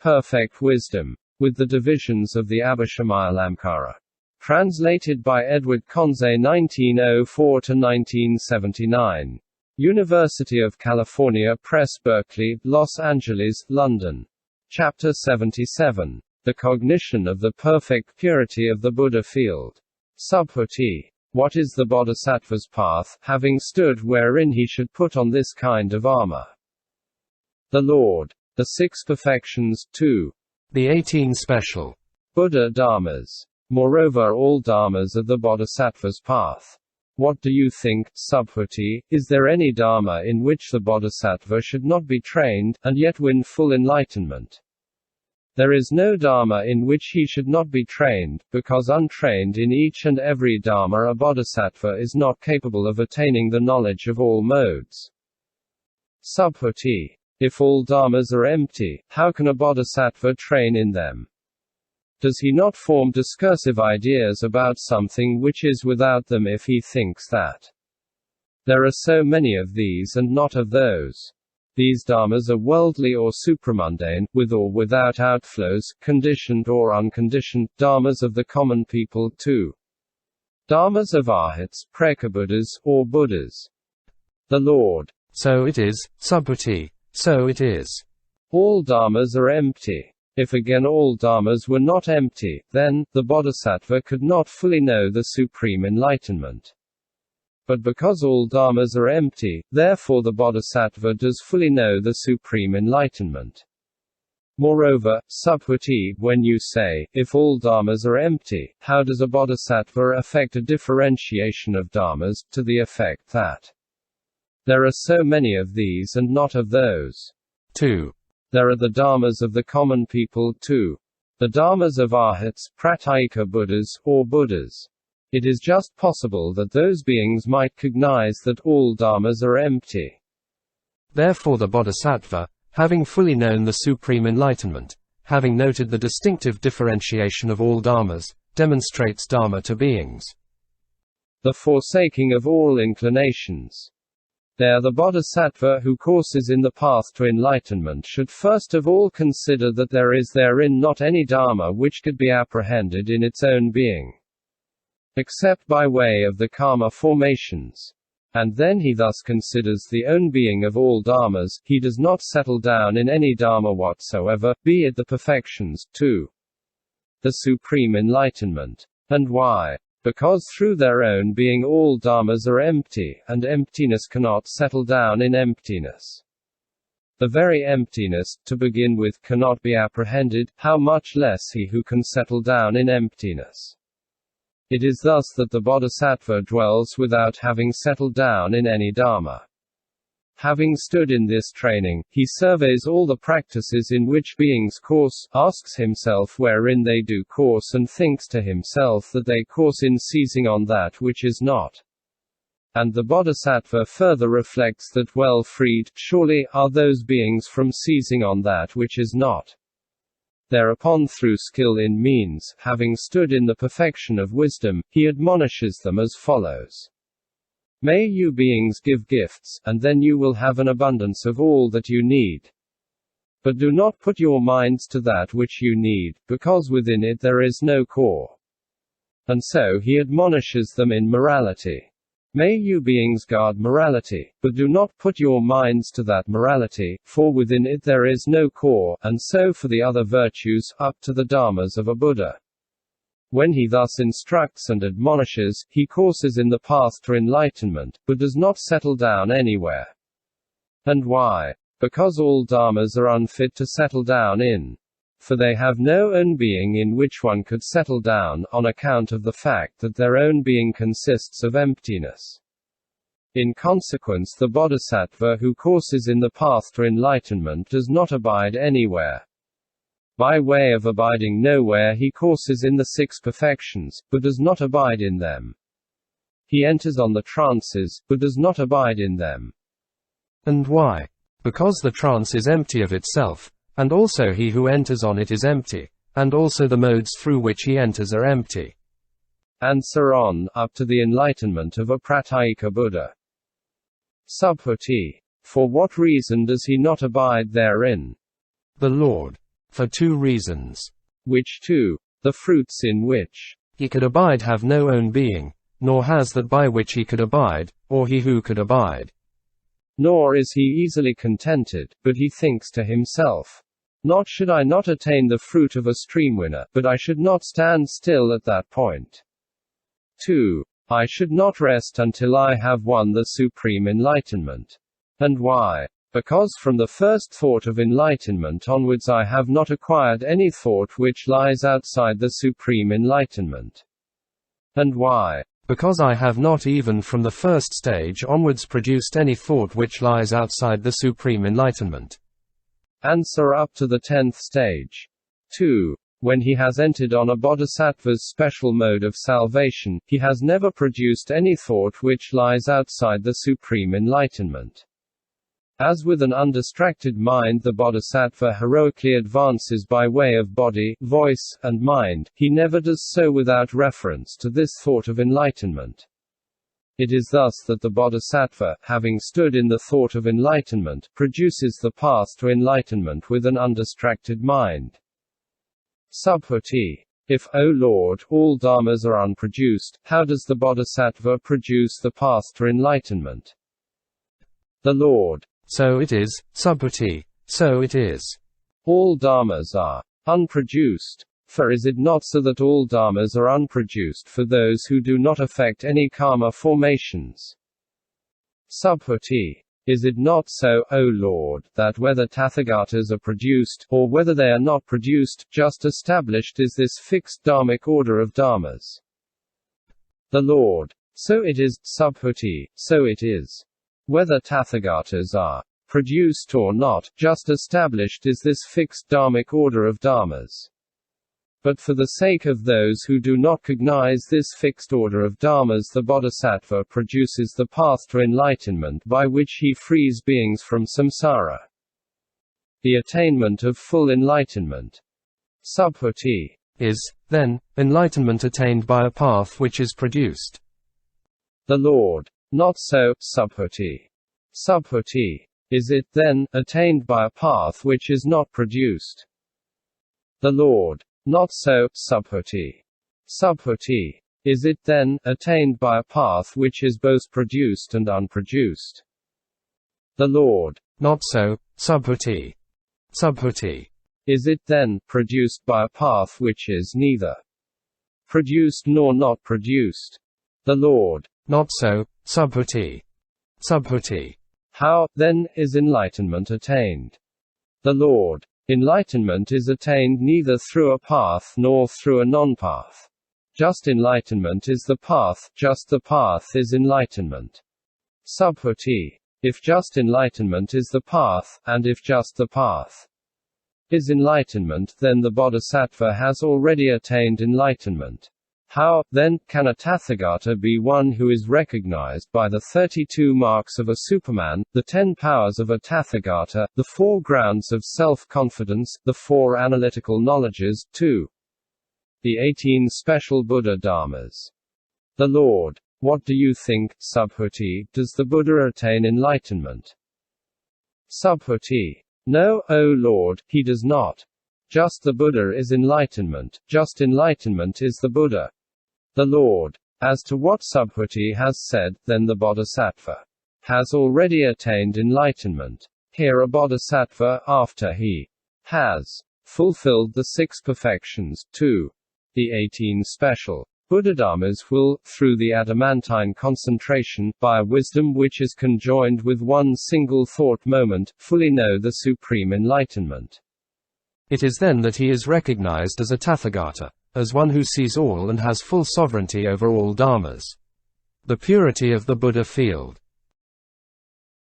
Perfect Wisdom. With the divisions of the Abhishamaya-Lamkara. Translated by EdwardConze 1904–1979. University of California Press, Berkeley, Los Angeles, London. Chapter 77. The Cognition of the Perfect Purity of the Buddha Field. Subhuti. What is the bodhisattva's path, having stood wherein he should put on this kind of armor? The Lord. The Six Perfections, 2. The 18 Special. Buddha-dharmas. Moreover, all dharmas are the bodhisattva's path. What do you think, Subhuti? Is there any dharma in which the bodhisattva should not be trained, and yet win full enlightenment? There is no dharma in which he should not be trained, because untrained in each and every dharma a bodhisattva is not capable of attaining the knowledge of all modes. Subhuti. If all dharmas are empty, how can a bodhisattva train in them? Does he not form discursive ideas about something which is without them if he thinks that there are so many of these and not of those? These dharmas are worldly or supramundane, with or without outflows, conditioned or unconditioned, dharmas of the common people too. Dharmas of arhats, prekabuddhas, or Buddhas. The Lord. So it is, Subhuti. So it is. All dharmas are empty. If again all dharmas were not empty, then, the bodhisattva could not fully know the supreme enlightenment. But because all dharmas are empty, therefore the bodhisattva does fully know the supreme enlightenment. Moreover, Subhuti, when you say, if all dharmas are empty, how does a bodhisattva effect a differentiation of dharmas, to the effect that there are so many of these and not of those? 2. There are the dharmas of the common people too. The dharmas of arhats, pratyeka Buddhas, or Buddhas. It is just possible that those beings might cognize that all dharmas are empty. Therefore the bodhisattva, having fully known the supreme enlightenment, having noted the distinctive differentiation of all dharmas, demonstrates dharma to beings. The forsaking of all inclinations. There the bodhisattva who courses in the path to enlightenment should first of all consider that there is therein not any dharma which could be apprehended in its own being, except by way of the karma formations. And then he thus considers the own being of all dharmas, he does not settle down in any dharma whatsoever, be it the perfections, too. The supreme enlightenment. And why? Because through their own being all dharmas are empty, and emptiness cannot settle down in emptiness. The very emptiness, to begin with, cannot be apprehended, how much less he who can settle down in emptiness. It is thus that the bodhisattva dwells without having settled down in any dharma. Having stood in this training, he surveys all the practices in which beings course, asks himself wherein they do course, and thinks to himself that they course in seizing on that which is not. And the bodhisattva further reflects that well freed, surely, are those beings from seizing on that which is not. Thereupon, through skill in means, having stood in the perfection of wisdom, he admonishes them as follows. May you beings give gifts, and then you will have an abundance of all that you need. But do not put your minds to that which you need, because within it there is no core. And so he admonishes them in morality. May you beings guard morality, but do not put your minds to that morality, for within it there is no core, and so for the other virtues, up to the dharmas of a Buddha. When he thus instructs and admonishes, he courses in the path to enlightenment, but does not settle down anywhere. And why? Because all dharmas are unfit to settle down in. For they have no own being in which one could settle down, on account of the fact that their own being consists of emptiness. In consequence, the bodhisattva who courses in the path to enlightenment does not abide anywhere. By way of abiding nowhere he courses in the six perfections, but does not abide in them. He enters on the trances, but does not abide in them. And why? Because the trance is empty of itself, and also he who enters on it is empty, and also the modes through which he enters are empty. And so on, up to the enlightenment of a pratyeka Buddha. Subhuti. For what reason does he not abide therein? The Lord. For 2 reasons. Which 2? The fruits in which He could abide have no own being, nor has that by which he could abide, or he who could abide. Nor is he easily contented, but he thinks to himself, not should I not attain the fruit of a stream winner, but I should not stand still at that point. 2. I should not rest until I have won the supreme enlightenment. And why? Because from the first thought of enlightenment onwards I have not acquired any thought which lies outside the supreme enlightenment. And why? Because I have not even from the first stage onwards produced any thought which lies outside the supreme enlightenment. Answer: up to the 10th stage. 2. When he has entered on a bodhisattva's special mode of salvation, he has never produced any thought which lies outside the supreme enlightenment. As with an undistracted mind the bodhisattva heroically advances by way of body, voice, and mind, he never does so without reference to this thought of enlightenment. It is thus that the bodhisattva, having stood in the thought of enlightenment, produces the path to enlightenment with an undistracted mind. Subhuti. If, O Lord, all dharmas are unproduced, how does the bodhisattva produce the path to enlightenment? The Lord. So it is, Subhuti, so it is. All dharmas are unproduced. For is it not so that all dharmas are unproduced for those who do not affect any karma formations? Subhuti. Is it not so, O Lord, that whether Tathagatas are produced, or whether they are not produced, just established is this fixed dharmic order of dharmas? The Lord. So it is, Subhuti, so it is. Whether Tathagatas are produced or not, just established is this fixed dharmic order of dharmas. But for the sake of those who do not cognize this fixed order of dharmas, the bodhisattva produces the path to enlightenment by which he frees beings from samsara. The attainment of full enlightenment. Subhuti. Is, then, enlightenment attained by a path which is produced? The Lord. Not so, Subhuti. Subhuti. Is it, then, attained by a path which is not produced? The Lord. Not so, Subhuti. Subhuti. Is it, then, attained by a path which is both produced and unproduced? The Lord. Not so, Subhuti. Subhuti. Is it, then, produced by a path which is neither produced nor not produced? The Lord. Not so, Subhuti. Subhuti. How, then, is enlightenment attained? The Lord. Enlightenment is attained neither through a path nor through a non-path. Just enlightenment is the path, just the path is enlightenment. Subhuti. If just enlightenment is the path, and if just the path is enlightenment, then the bodhisattva has already attained enlightenment. How, then, can a Tathagata be one who is recognized by the 32 marks of a Superman, the 10 powers of a Tathagata, the 4 grounds of self-confidence, the 4 analytical knowledges, 2. The 18 special Buddha-dharmas? The Lord. What do you think, Subhuti, does the Buddha attain enlightenment? Subhuti. No, O Lord, he does not. Just the Buddha is enlightenment, just enlightenment is the Buddha. The Lord. As to what Subhuti has said, then the bodhisattva has already attained enlightenment. Here a bodhisattva, after he has fulfilled the 6 perfections, 2. The 18 special Buddha-dharmas will, through the adamantine concentration, by a wisdom which is conjoined with one single thought moment, fully know the supreme enlightenment. It is then that he is recognized as a Tathagata, as one who sees all and has full sovereignty over all dharmas. The purity of the Buddha field.